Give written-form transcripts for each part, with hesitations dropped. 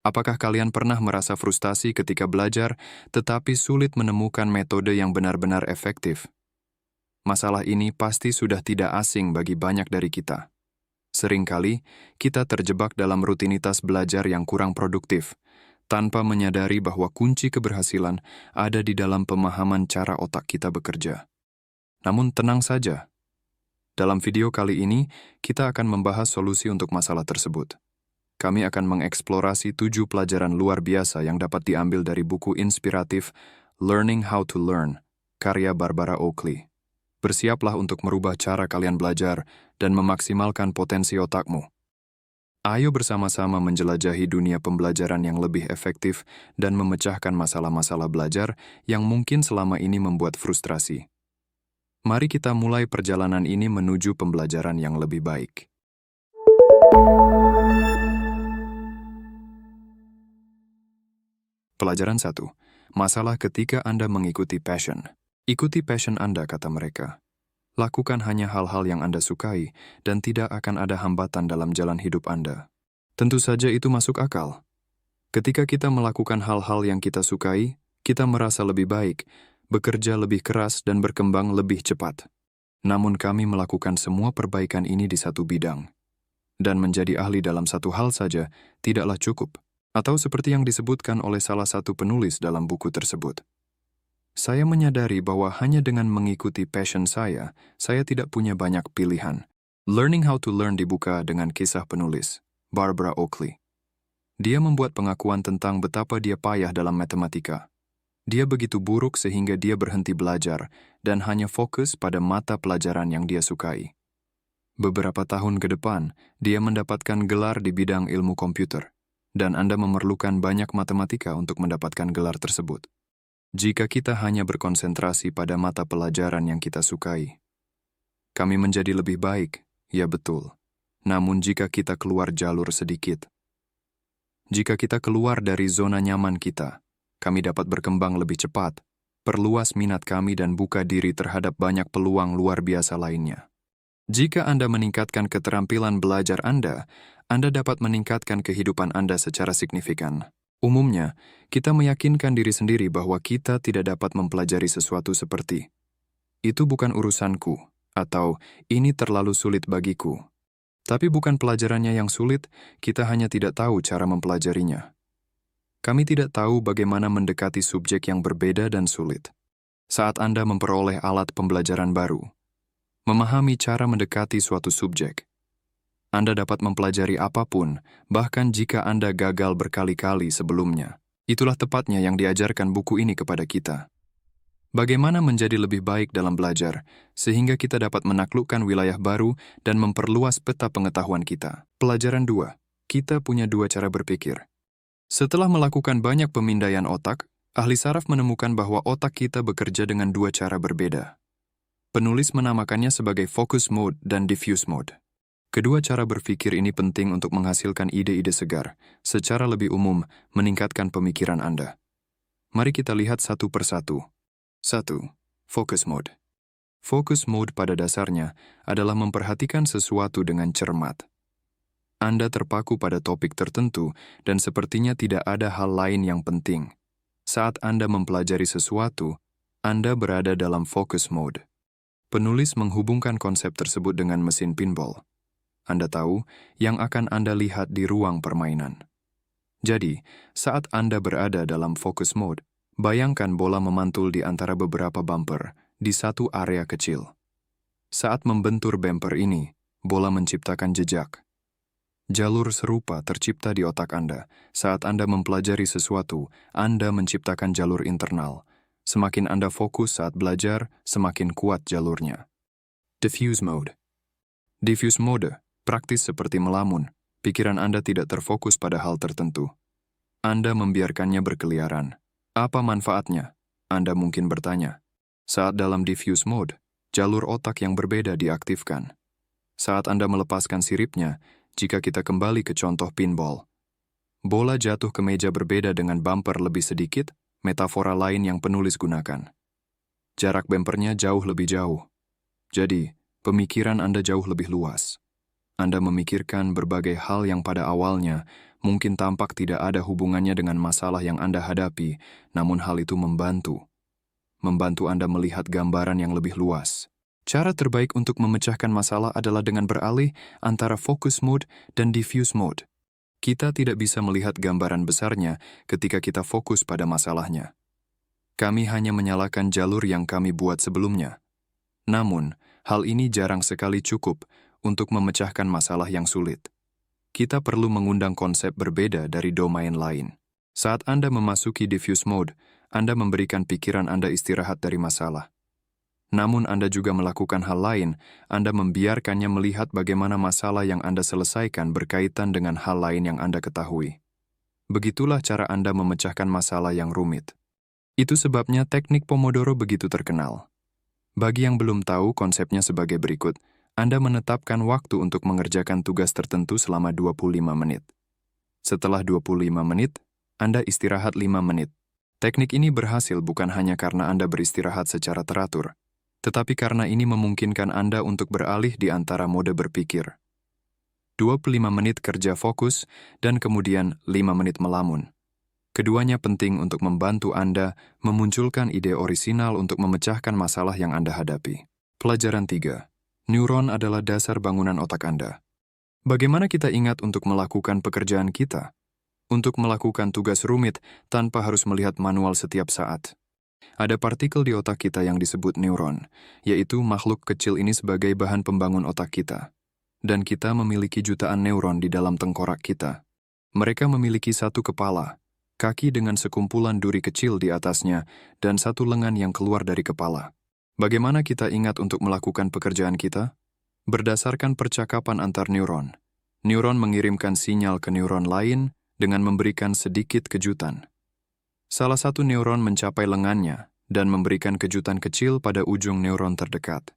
Apakah kalian pernah merasa frustasi ketika belajar, tetapi sulit menemukan metode yang benar-benar efektif? Masalah ini pasti sudah tidak asing bagi banyak dari kita. Seringkali, kita terjebak dalam rutinitas belajar yang kurang produktif, tanpa menyadari bahwa kunci keberhasilan ada di dalam pemahaman cara otak kita bekerja. Namun tenang saja. Dalam video kali ini, kita akan membahas solusi untuk masalah tersebut. Kami akan mengeksplorasi 7 pelajaran luar biasa yang dapat diambil dari buku inspiratif Learning How to Learn, karya Barbara Oakley. Bersiaplah untuk merubah cara kalian belajar dan memaksimalkan potensi otakmu. Ayo bersama-sama menjelajahi dunia pembelajaran yang lebih efektif dan memecahkan masalah-masalah belajar yang mungkin selama ini membuat frustrasi. Mari kita mulai perjalanan ini menuju pembelajaran yang lebih baik. Pelajaran 1. Masalah ketika Anda mengikuti passion. Ikuti passion Anda, kata mereka. Lakukan hanya hal-hal yang Anda sukai dan tidak akan ada hambatan dalam jalan hidup Anda. Tentu saja itu masuk akal. Ketika kita melakukan hal-hal yang kita sukai, kita merasa lebih baik, bekerja lebih keras dan berkembang lebih cepat. Namun kami melakukan semua perbaikan ini di satu bidang. Dan menjadi ahli dalam satu hal saja tidaklah cukup. Atau seperti yang disebutkan oleh salah satu penulis dalam buku tersebut. Saya menyadari bahwa hanya dengan mengikuti passion saya tidak punya banyak pilihan. Learning How to Learn dibuka dengan kisah penulis, Barbara Oakley. Dia membuat pengakuan tentang betapa dia payah dalam matematika. Dia begitu buruk sehingga dia berhenti belajar dan hanya fokus pada mata pelajaran yang dia sukai. Beberapa tahun ke depan, dia mendapatkan gelar di bidang ilmu komputer. Dan Anda memerlukan banyak matematika untuk mendapatkan gelar tersebut. Jika kita hanya berkonsentrasi pada mata pelajaran yang kita sukai, kami menjadi lebih baik, ya betul. Namun jika kita keluar jalur sedikit, jika kita keluar dari zona nyaman kita, kami dapat berkembang lebih cepat, perluas minat kami dan buka diri terhadap banyak peluang luar biasa lainnya. Jika Anda meningkatkan keterampilan belajar Anda dapat meningkatkan kehidupan Anda secara signifikan. Umumnya, kita meyakinkan diri sendiri bahwa kita tidak dapat mempelajari sesuatu seperti itu bukan urusanku, atau ini terlalu sulit bagiku. Tapi bukan pelajarannya yang sulit, kita hanya tidak tahu cara mempelajarinya. Kami tidak tahu bagaimana mendekati subjek yang berbeda dan sulit. Saat Anda memperoleh alat pembelajaran baru, memahami cara mendekati suatu subjek, Anda dapat mempelajari apapun, bahkan jika Anda gagal berkali-kali sebelumnya. Itulah tepatnya yang diajarkan buku ini kepada kita. Bagaimana menjadi lebih baik dalam belajar, sehingga kita dapat menaklukkan wilayah baru dan memperluas peta pengetahuan kita. Pelajaran 2. Kita punya 2 cara berpikir. Setelah melakukan banyak pemindaian otak, ahli saraf menemukan bahwa otak kita bekerja dengan 2 cara berbeda. Penulis menamakannya sebagai focus mode dan diffuse mode. Kedua cara berpikir ini penting untuk menghasilkan ide-ide segar, secara lebih umum meningkatkan pemikiran Anda. Mari kita lihat satu persatu. 1. Focus mode. Focus mode pada dasarnya adalah memperhatikan sesuatu dengan cermat. Anda terpaku pada topik tertentu dan sepertinya tidak ada hal lain yang penting. Saat Anda mempelajari sesuatu, Anda berada dalam focus mode. Penulis menghubungkan konsep tersebut dengan mesin pinball. Anda tahu yang akan Anda lihat di ruang permainan. Jadi, saat Anda berada dalam focus mode, bayangkan bola memantul di antara beberapa bumper di satu area kecil. Saat membentur bumper ini, bola menciptakan jejak. Jalur serupa tercipta di otak Anda. Saat Anda mempelajari sesuatu, Anda menciptakan jalur internal. Semakin Anda fokus saat belajar, semakin kuat jalurnya. Diffuse mode. Diffuse mode praktis seperti melamun. Pikiran Anda tidak terfokus pada hal tertentu. Anda membiarkannya berkeliaran. Apa manfaatnya? Anda mungkin bertanya. Saat dalam diffuse mode, jalur otak yang berbeda diaktifkan. Saat Anda melepaskan siripnya, jika kita kembali ke contoh pinball, bola jatuh ke meja berbeda dengan bumper lebih sedikit, metafora lain yang penulis gunakan. Jarak bumpernya jauh lebih jauh. Jadi, pemikiran Anda jauh lebih luas. Anda memikirkan berbagai hal yang pada awalnya mungkin tampak tidak ada hubungannya dengan masalah yang Anda hadapi, namun hal itu membantu Anda melihat gambaran yang lebih luas. Cara terbaik untuk memecahkan masalah adalah dengan beralih antara focus mode dan diffuse mode. Kita tidak bisa melihat gambaran besarnya ketika kita fokus pada masalahnya. Kami hanya menyalakan jalur yang kami buat sebelumnya. Namun, hal ini jarang sekali cukup untuk memecahkan masalah yang sulit. Kita perlu mengundang konsep berbeda dari domain lain. Saat Anda memasuki diffuse mode, Anda memberikan pikiran Anda istirahat dari masalah. Namun Anda juga melakukan hal lain, Anda membiarkannya melihat bagaimana masalah yang Anda selesaikan berkaitan dengan hal lain yang Anda ketahui. Begitulah cara Anda memecahkan masalah yang rumit. Itu sebabnya teknik Pomodoro begitu terkenal. Bagi yang belum tahu konsepnya sebagai berikut, Anda menetapkan waktu untuk mengerjakan tugas tertentu selama 25 menit. Setelah 25 menit, Anda istirahat 5 menit. Teknik ini berhasil bukan hanya karena Anda beristirahat secara teratur, tetapi karena ini memungkinkan Anda untuk beralih di antara mode berpikir. 25 menit kerja fokus dan kemudian 5 menit melamun. Keduanya penting untuk membantu Anda memunculkan ide orisinal untuk memecahkan masalah yang Anda hadapi. Pelajaran 3. Neuron adalah dasar bangunan otak Anda. Bagaimana kita ingat untuk melakukan pekerjaan kita? Untuk melakukan tugas rumit tanpa harus melihat manual setiap saat. Ada partikel di otak kita yang disebut neuron, yaitu makhluk kecil ini sebagai bahan pembangun otak kita. Dan kita memiliki jutaan neuron di dalam tengkorak kita. Mereka memiliki satu kepala, kaki dengan sekumpulan duri kecil di atasnya, dan satu lengan yang keluar dari kepala. Bagaimana kita ingat untuk melakukan pekerjaan kita? Berdasarkan percakapan antar neuron. Neuron mengirimkan sinyal ke neuron lain dengan memberikan sedikit kejutan. Salah satu neuron mencapai lengannya dan memberikan kejutan kecil pada ujung neuron terdekat.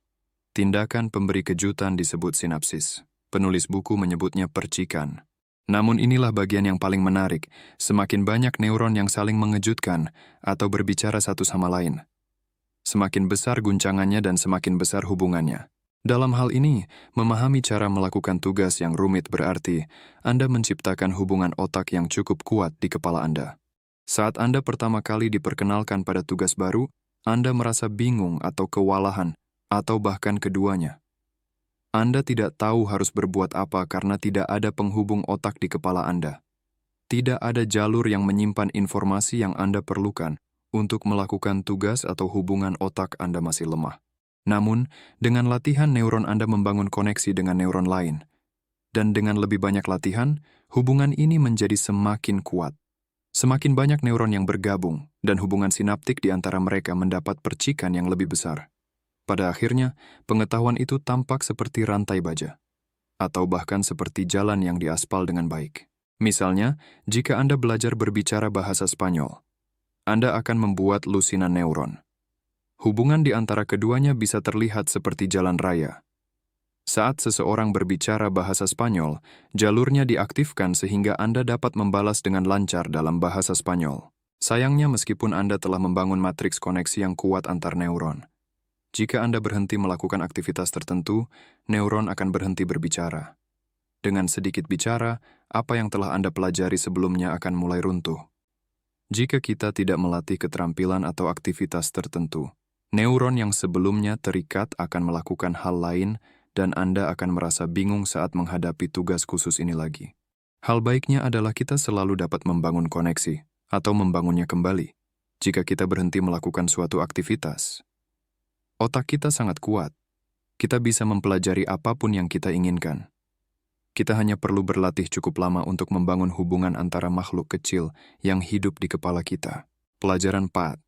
Tindakan pemberi kejutan disebut sinapsis. Penulis buku menyebutnya percikan. Namun inilah bagian yang paling menarik, semakin banyak neuron yang saling mengejutkan atau berbicara satu sama lain. Semakin besar guncangannya dan semakin besar hubungannya. Dalam hal ini, memahami cara melakukan tugas yang rumit berarti Anda menciptakan hubungan otak yang cukup kuat di kepala Anda. Saat Anda pertama kali diperkenalkan pada tugas baru, Anda merasa bingung atau kewalahan, atau bahkan keduanya. Anda tidak tahu harus berbuat apa karena tidak ada penghubung otak di kepala Anda. Tidak ada jalur yang menyimpan informasi yang Anda perlukan untuk melakukan tugas atau hubungan otak Anda masih lemah. Namun, dengan latihan neuron Anda membangun koneksi dengan neuron lain. Dan dengan lebih banyak latihan, hubungan ini menjadi semakin kuat. Semakin banyak neuron yang bergabung, dan hubungan sinaptik di antara mereka mendapat percikan yang lebih besar. Pada akhirnya, pengetahuan itu tampak seperti rantai baja, atau bahkan seperti jalan yang diaspal dengan baik. Misalnya, jika Anda belajar berbicara bahasa Spanyol, Anda akan membuat lusinan neuron. Hubungan di antara keduanya bisa terlihat seperti jalan raya. Saat seseorang berbicara bahasa Spanyol, jalurnya diaktifkan sehingga Anda dapat membalas dengan lancar dalam bahasa Spanyol. Sayangnya meskipun Anda telah membangun matriks koneksi yang kuat antar neuron, jika Anda berhenti melakukan aktivitas tertentu, neuron akan berhenti berbicara. Dengan sedikit bicara, apa yang telah Anda pelajari sebelumnya akan mulai runtuh. Jika kita tidak melatih keterampilan atau aktivitas tertentu, neuron yang sebelumnya terikat akan melakukan hal lain dan Anda akan merasa bingung saat menghadapi tugas khusus ini lagi. Hal baiknya adalah kita selalu dapat membangun koneksi atau membangunnya kembali jika kita berhenti melakukan suatu aktivitas. Otak kita sangat kuat. Kita bisa mempelajari apapun yang kita inginkan. Kita hanya perlu berlatih cukup lama untuk membangun hubungan antara makhluk kecil yang hidup di kepala kita. Pelajaran 4.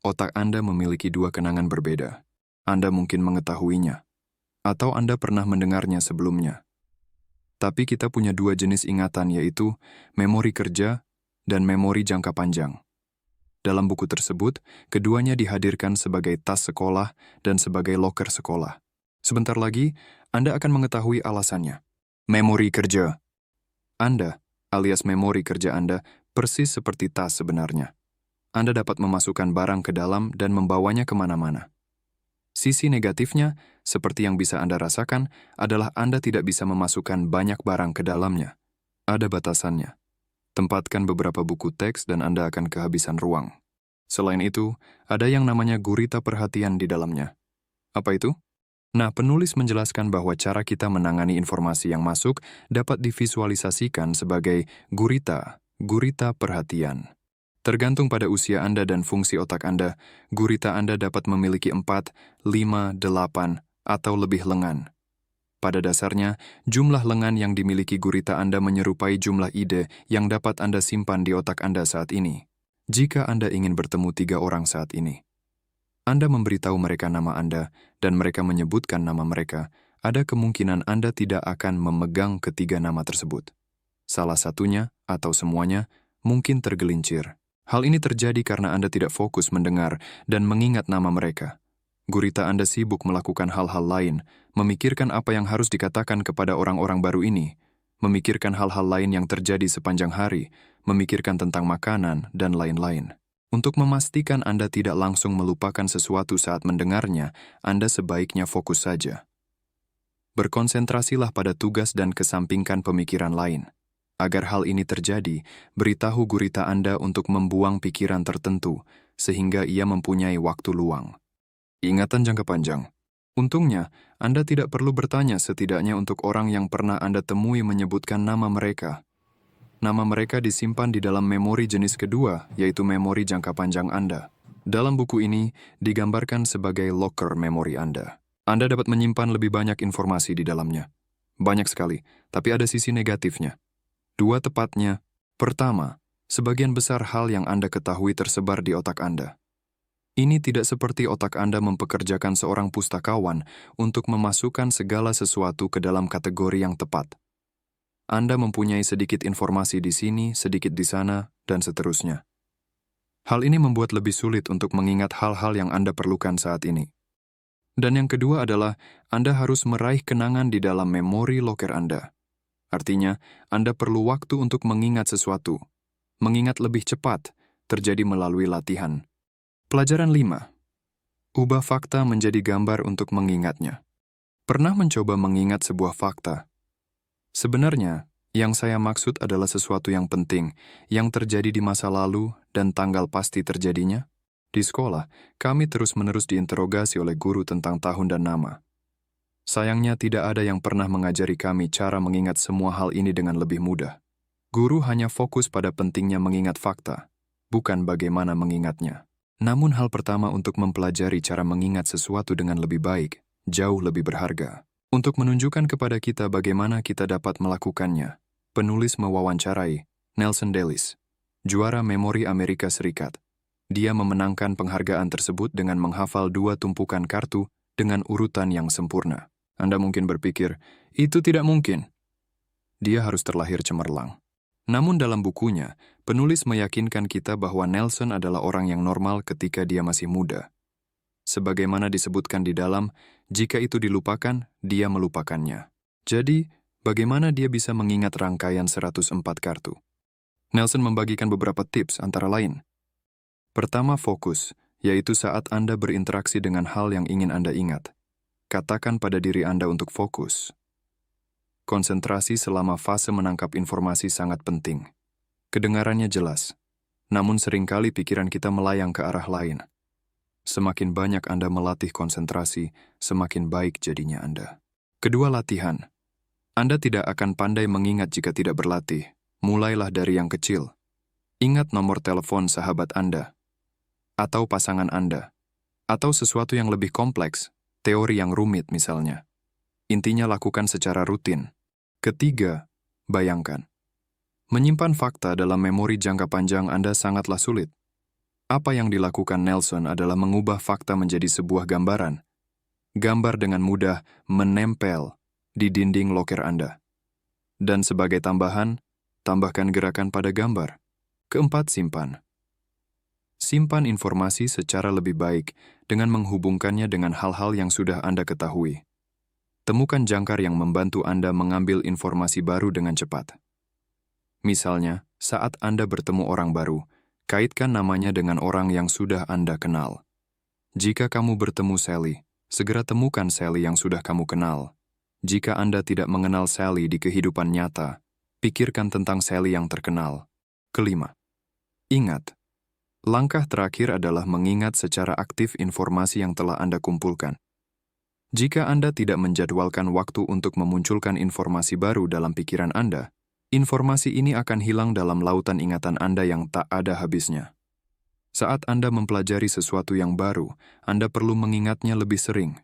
Otak Anda memiliki dua kenangan berbeda. Anda mungkin mengetahuinya, atau Anda pernah mendengarnya sebelumnya. Tapi kita punya dua jenis ingatan yaitu memori kerja dan memori jangka panjang. Dalam buku tersebut, keduanya dihadirkan sebagai tas sekolah dan sebagai loker sekolah. Sebentar lagi, Anda akan mengetahui alasannya. Memori kerja. Anda, alias memori kerja Anda, persis seperti tas sebenarnya. Anda dapat memasukkan barang ke dalam dan membawanya kemana-mana. Sisi negatifnya, seperti yang bisa Anda rasakan, adalah Anda tidak bisa memasukkan banyak barang ke dalamnya. Ada batasannya. Tempatkan beberapa buku teks dan Anda akan kehabisan ruang. Selain itu, ada yang namanya gurita perhatian di dalamnya. Apa itu? Nah, penulis menjelaskan bahwa cara kita menangani informasi yang masuk dapat divisualisasikan sebagai gurita perhatian. Tergantung pada usia Anda dan fungsi otak Anda, gurita Anda dapat memiliki 4, 5, 8, atau lebih lengan. Pada dasarnya, jumlah lengan yang dimiliki gurita Anda menyerupai jumlah ide yang dapat Anda simpan di otak Anda saat ini. Jika Anda ingin bertemu 3 orang saat ini, Anda memberitahu mereka nama Anda, dan mereka menyebutkan nama mereka, ada kemungkinan Anda tidak akan memegang ketiga nama tersebut. Salah satunya, atau semuanya, mungkin tergelincir. Hal ini terjadi karena Anda tidak fokus mendengar dan mengingat nama mereka. Gurita Anda sibuk melakukan hal-hal lain, memikirkan apa yang harus dikatakan kepada orang-orang baru ini, memikirkan hal-hal lain yang terjadi sepanjang hari, memikirkan tentang makanan, dan lain-lain. Untuk memastikan Anda tidak langsung melupakan sesuatu saat mendengarnya, Anda sebaiknya fokus saja. Berkonsentrasilah pada tugas dan kesampingkan pemikiran lain. Agar hal ini terjadi, beritahu gurita Anda untuk membuang pikiran tertentu, sehingga ia mempunyai waktu luang. Ingatan jangka panjang. Untungnya, Anda tidak perlu bertanya setidaknya untuk orang yang pernah Anda temui menyebutkan nama mereka. Nama mereka disimpan di dalam memori jenis kedua, yaitu memori jangka panjang Anda. Dalam buku ini, digambarkan sebagai locker memori Anda. Anda dapat menyimpan lebih banyak informasi di dalamnya. Banyak sekali, tapi ada sisi negatifnya. 2 tepatnya. Pertama, sebagian besar hal yang Anda ketahui tersebar di otak Anda. Ini tidak seperti otak Anda mempekerjakan seorang pustakawan untuk memasukkan segala sesuatu ke dalam kategori yang tepat. Anda mempunyai sedikit informasi di sini, sedikit di sana, dan seterusnya. Hal ini membuat lebih sulit untuk mengingat hal-hal yang Anda perlukan saat ini. Dan yang kedua adalah, Anda harus meraih kenangan di dalam memori locker Anda. Artinya, Anda perlu waktu untuk mengingat sesuatu. Mengingat lebih cepat, terjadi melalui latihan. Pelajaran 5. Ubah fakta menjadi gambar untuk mengingatnya. Pernah mencoba mengingat sebuah fakta? Sebenarnya, yang saya maksud adalah sesuatu yang penting, yang terjadi di masa lalu dan tanggal pasti terjadinya. Di sekolah, kami terus-menerus diinterogasi oleh guru tentang tahun dan nama. Sayangnya tidak ada yang pernah mengajari kami cara mengingat semua hal ini dengan lebih mudah. Guru hanya fokus pada pentingnya mengingat fakta, bukan bagaimana mengingatnya. Namun hal pertama untuk mempelajari cara mengingat sesuatu dengan lebih baik, jauh lebih berharga. Untuk menunjukkan kepada kita bagaimana kita dapat melakukannya, penulis mewawancarai Nelson Dellis, juara memori Amerika Serikat. Dia memenangkan penghargaan tersebut dengan menghafal 2 tumpukan kartu dengan urutan yang sempurna. Anda mungkin berpikir, itu tidak mungkin. Dia harus terlahir cemerlang. Namun dalam bukunya, penulis meyakinkan kita bahwa Nelson adalah orang yang normal ketika dia masih muda. Sebagaimana disebutkan di dalam, jika itu dilupakan, dia melupakannya. Jadi, bagaimana dia bisa mengingat rangkaian 104 kartu? Nelson membagikan beberapa tips antara lain. Pertama, fokus, yaitu saat Anda berinteraksi dengan hal yang ingin Anda ingat. Katakan pada diri Anda untuk fokus. Konsentrasi selama fase menangkap informasi sangat penting. Kedengarannya jelas, namun seringkali pikiran kita melayang ke arah lain. Semakin banyak Anda melatih konsentrasi, semakin baik jadinya Anda. Kedua, latihan. Anda tidak akan pandai mengingat jika tidak berlatih. Mulailah dari yang kecil. Ingat nomor telepon sahabat Anda, atau pasangan Anda, atau sesuatu yang lebih kompleks, teori yang rumit misalnya. Intinya lakukan secara rutin. Ketiga, bayangkan. Menyimpan fakta dalam memori jangka panjang Anda sangatlah sulit. Apa yang dilakukan Nelson adalah mengubah fakta menjadi sebuah gambaran. Gambar dengan mudah menempel di dinding loker Anda. Dan sebagai tambahan, tambahkan gerakan pada gambar. Keempat, simpan. Simpan informasi secara lebih baik dengan menghubungkannya dengan hal-hal yang sudah Anda ketahui. Temukan jangkar yang membantu Anda mengambil informasi baru dengan cepat. Misalnya, saat Anda bertemu orang baru, kaitkan namanya dengan orang yang sudah Anda kenal. Jika kamu bertemu Sally, segera temukan Sally yang sudah kamu kenal. Jika Anda tidak mengenal Sally di kehidupan nyata, pikirkan tentang Sally yang terkenal. Kelima, ingat. Langkah terakhir adalah mengingat secara aktif informasi yang telah Anda kumpulkan. Jika Anda tidak menjadwalkan waktu untuk memunculkan informasi baru dalam pikiran Anda, informasi ini akan hilang dalam lautan ingatan Anda yang tak ada habisnya. Saat Anda mempelajari sesuatu yang baru, Anda perlu mengingatnya lebih sering.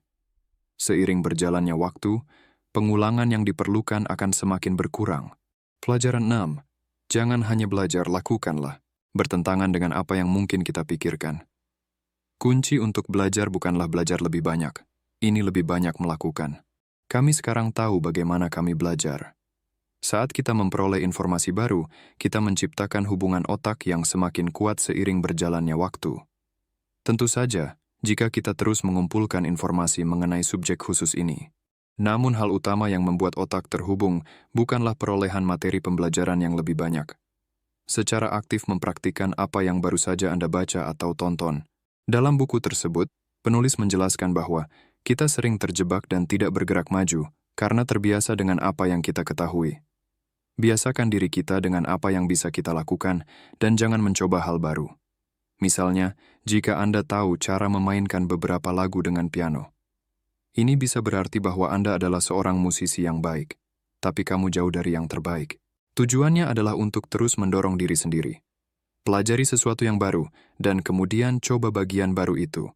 Seiring berjalannya waktu, pengulangan yang diperlukan akan semakin berkurang. Pelajaran 6. Jangan hanya belajar, lakukanlah. Bertentangan dengan apa yang mungkin kita pikirkan. Kunci untuk belajar bukanlah belajar lebih banyak. Ini lebih banyak melakukan. Kami sekarang tahu bagaimana kami belajar. Saat kita memperoleh informasi baru, kita menciptakan hubungan otak yang semakin kuat seiring berjalannya waktu. Tentu saja, jika kita terus mengumpulkan informasi mengenai subjek khusus ini. Namun hal utama yang membuat otak terhubung bukanlah perolehan materi pembelajaran yang lebih banyak. Secara aktif mempraktikkan apa yang baru saja Anda baca atau tonton. Dalam buku tersebut, penulis menjelaskan bahwa kita sering terjebak dan tidak bergerak maju karena terbiasa dengan apa yang kita ketahui. Biasakan diri kita dengan apa yang bisa kita lakukan dan jangan mencoba hal baru. Misalnya, jika Anda tahu cara memainkan beberapa lagu dengan piano. Ini bisa berarti bahwa Anda adalah seorang musisi yang baik, tapi kamu jauh dari yang terbaik. Tujuannya adalah untuk terus mendorong diri sendiri. Pelajari sesuatu yang baru, dan kemudian coba bagian baru itu.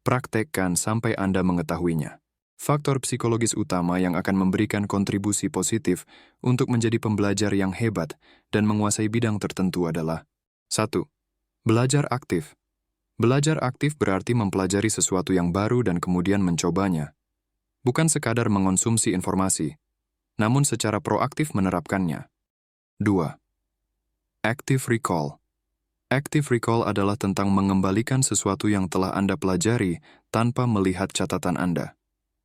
Praktekkan sampai Anda mengetahuinya. Faktor psikologis utama yang akan memberikan kontribusi positif untuk menjadi pembelajar yang hebat dan menguasai bidang tertentu adalah 1. Belajar aktif. Belajar aktif berarti mempelajari sesuatu yang baru dan kemudian mencobanya. Bukan sekadar mengonsumsi informasi, namun secara proaktif menerapkannya. 2. Active recall. Active recall adalah tentang mengembalikan sesuatu yang telah Anda pelajari tanpa melihat catatan Anda.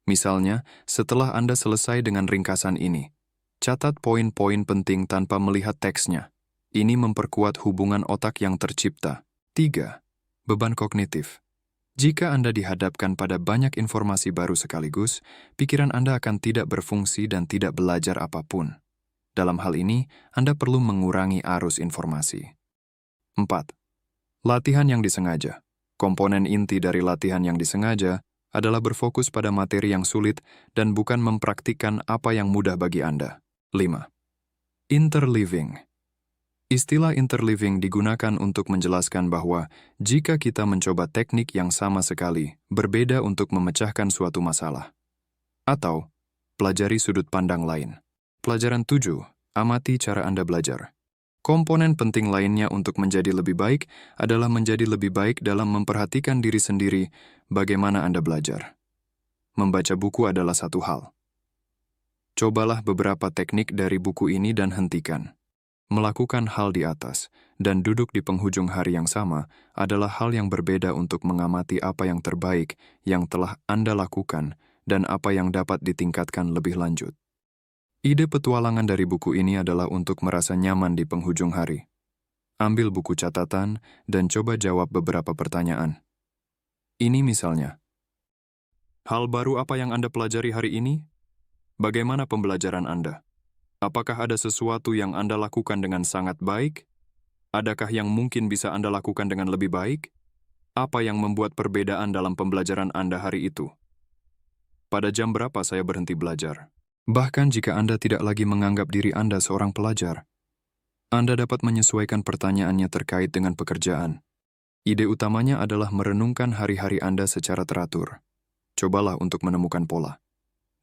Misalnya, setelah Anda selesai dengan ringkasan ini, catat poin-poin penting tanpa melihat teksnya. Ini memperkuat hubungan otak yang tercipta. 3. Beban kognitif. Jika Anda dihadapkan pada banyak informasi baru sekaligus, pikiran Anda akan tidak berfungsi dan tidak belajar apapun. Dalam hal ini, Anda perlu mengurangi arus informasi. 4. Latihan yang disengaja. Komponen inti dari latihan yang disengaja adalah berfokus pada materi yang sulit dan bukan mempraktikkan apa yang mudah bagi Anda. 5. Interleaving. Istilah interleaving digunakan untuk menjelaskan bahwa jika kita mencoba teknik yang sama sekali, berbeda untuk memecahkan suatu masalah. Atau, pelajari sudut pandang lain. Pelajaran 7. Amati cara Anda belajar. Komponen penting lainnya untuk menjadi lebih baik adalah menjadi lebih baik dalam memperhatikan diri sendiri bagaimana Anda belajar. Membaca buku adalah satu hal. Cobalah beberapa teknik dari buku ini dan hentikan. Melakukan hal di atas dan duduk di penghujung hari yang sama adalah hal yang berbeda untuk mengamati apa yang terbaik yang telah Anda lakukan dan apa yang dapat ditingkatkan lebih lanjut. Ide petualangan dari buku ini adalah untuk merasa nyaman di penghujung hari. Ambil buku catatan dan coba jawab beberapa pertanyaan. Ini misalnya. Hal baru apa yang Anda pelajari hari ini? Bagaimana pembelajaran Anda? Apakah ada sesuatu yang Anda lakukan dengan sangat baik? Adakah yang mungkin bisa Anda lakukan dengan lebih baik? Apa yang membuat perbedaan dalam pembelajaran Anda hari itu? Pada jam berapa saya berhenti belajar? Bahkan jika Anda tidak lagi menganggap diri Anda seorang pelajar, Anda dapat menyesuaikan pertanyaannya terkait dengan pekerjaan. Ide utamanya adalah merenungkan hari-hari Anda secara teratur. Cobalah untuk menemukan pola.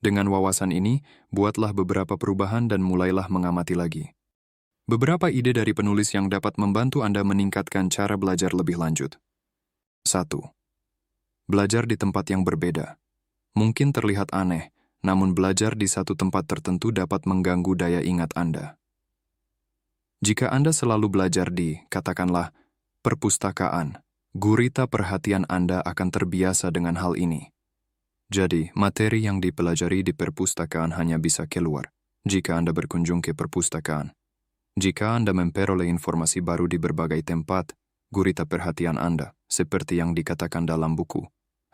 Dengan wawasan ini, buatlah beberapa perubahan dan mulailah mengamati lagi. Beberapa ide dari penulis yang dapat membantu Anda meningkatkan cara belajar lebih lanjut. 1. Belajar di tempat yang berbeda. Mungkin terlihat aneh, namun belajar di satu tempat tertentu dapat mengganggu daya ingat Anda. Jika Anda selalu belajar di, katakanlah, perpustakaan, gurita perhatian Anda akan terbiasa dengan hal ini. Jadi, materi yang dipelajari di perpustakaan hanya bisa keluar jika Anda berkunjung ke perpustakaan. Jika Anda memperoleh informasi baru di berbagai tempat, gurita perhatian Anda, seperti yang dikatakan dalam buku,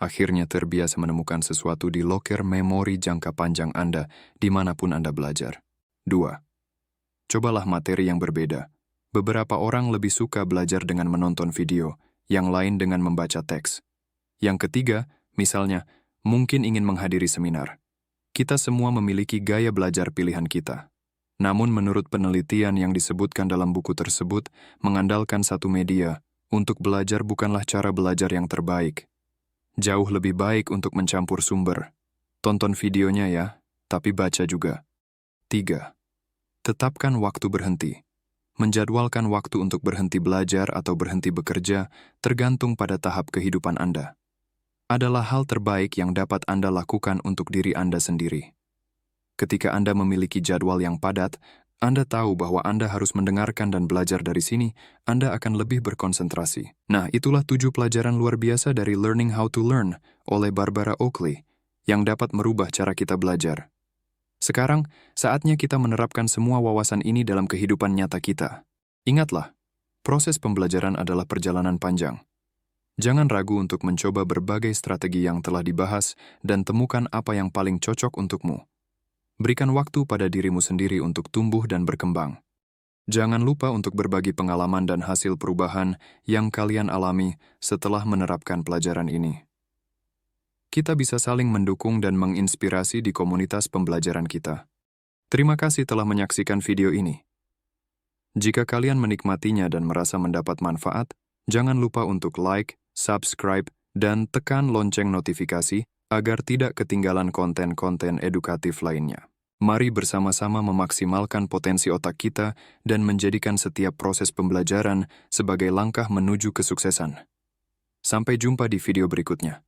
akhirnya terbiasa menemukan sesuatu di loker memori jangka panjang Anda dimanapun Anda belajar. 2. Cobalah materi yang berbeda. Beberapa orang lebih suka belajar dengan menonton video, yang lain dengan membaca teks. Yang ketiga, misalnya, mungkin ingin menghadiri seminar. Kita semua memiliki gaya belajar pilihan kita. Namun menurut penelitian yang disebutkan dalam buku tersebut, mengandalkan satu media untuk belajar bukanlah cara belajar yang terbaik. Jauh lebih baik untuk mencampur sumber. Tonton videonya ya, tapi baca juga. 3. Tetapkan waktu berhenti. Menjadwalkan waktu untuk berhenti belajar atau berhenti bekerja tergantung pada tahap kehidupan Anda. Adalah hal terbaik yang dapat Anda lakukan untuk diri Anda sendiri. Ketika Anda memiliki jadwal yang padat, Anda tahu bahwa Anda harus mendengarkan dan belajar dari sini, Anda akan lebih berkonsentrasi. Nah, itulah 7 pelajaran luar biasa dari Learning How to Learn oleh Barbara Oakley yang dapat merubah cara kita belajar. Sekarang, saatnya kita menerapkan semua wawasan ini dalam kehidupan nyata kita. Ingatlah, proses pembelajaran adalah perjalanan panjang. Jangan ragu untuk mencoba berbagai strategi yang telah dibahas dan temukan apa yang paling cocok untukmu. Berikan waktu pada dirimu sendiri untuk tumbuh dan berkembang. Jangan lupa untuk berbagi pengalaman dan hasil perubahan yang kalian alami setelah menerapkan pelajaran ini. Kita bisa saling mendukung dan menginspirasi di komunitas pembelajaran kita. Terima kasih telah menyaksikan video ini. Jika kalian menikmatinya dan merasa mendapat manfaat, jangan lupa untuk like, subscribe, dan tekan lonceng notifikasi agar tidak ketinggalan konten-konten edukatif lainnya. Mari bersama-sama memaksimalkan potensi otak kita dan menjadikan setiap proses pembelajaran sebagai langkah menuju kesuksesan. Sampai jumpa di video berikutnya.